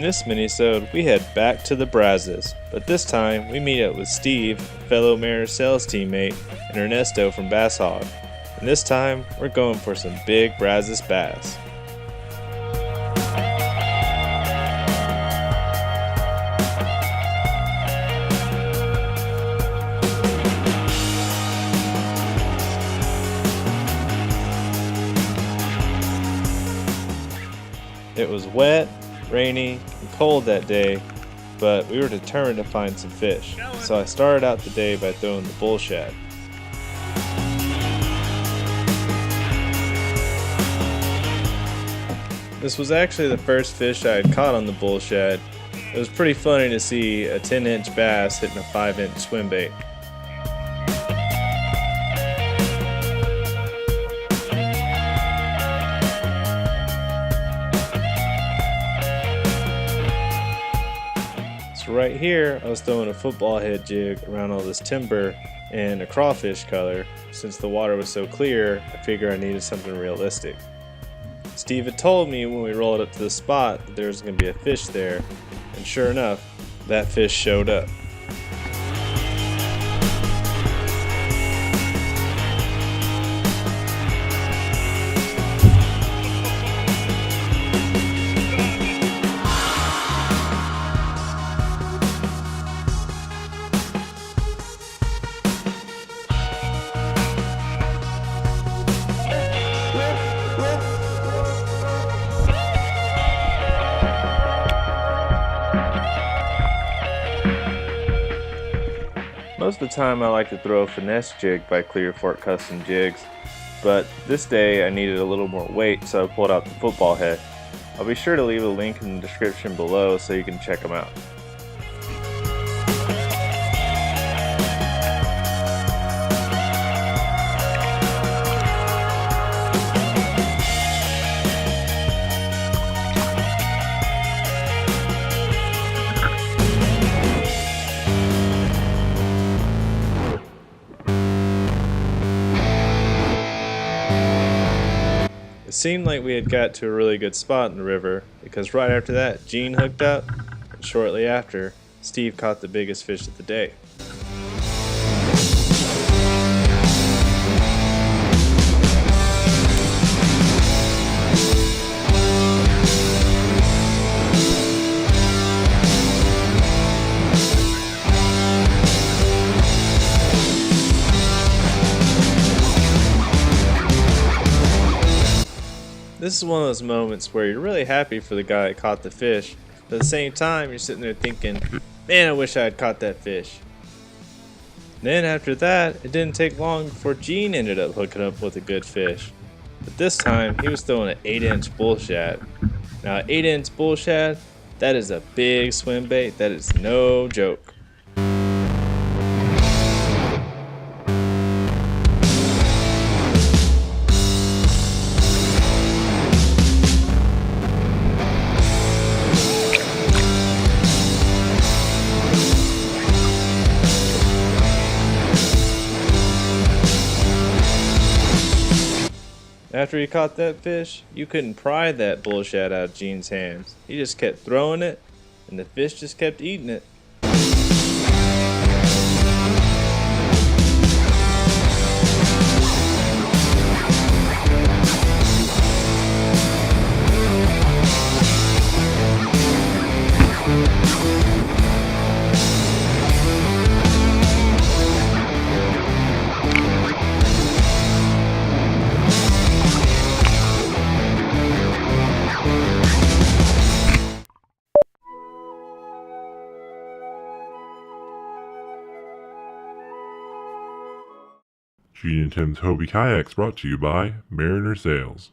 this minisode, we head back to the Brazos, but this time we meet up with Steve, fellow Mariner sales teammate, and Ernesto from Basshog. And this time, we're going for some big Brazos bass. It was wet, rainy, and cold that day, but we were determined to find some fish. So I started out the day by throwing the bull shad. This was actually the first fish I had caught on the bull shad. It was pretty funny to see a 10-inch bass hitting a 5-inch swim bait. So right here, I was throwing a football head jig around all this timber and a crawfish color. Since the water was so clear, I figured I needed something realistic. Steve had told me when we rolled up to the spot that there was going to be a fish there, and sure enough, that fish showed up. Most of the time I like to throw a finesse jig by Clear Fork Custom Jigs, but this day I needed a little more weight, so I pulled out the football head. I'll be sure to leave a link in the description below so you can check them out. It seemed like we had got to a really good spot in the river, because right after that, Gene hooked up, and shortly after, Steve caught the biggest fish of the day. This is one of those moments where you're really happy for the guy that caught the fish, but at the same time you're sitting there thinking, man, I wish I had caught that fish. Then after that, it didn't take long before Gene ended up hooking up with a good fish. But this time, he was throwing an 8-inch bull shad. Now an 8-inch bull shad, that is a big swim bait, that is no joke. After he caught that fish, you couldn't pry that bull shad out of Gene's hands. He just kept throwing it, and the fish just kept eating it. Gene and Tim's Hobie Kayaks brought to you by Mariner Sales.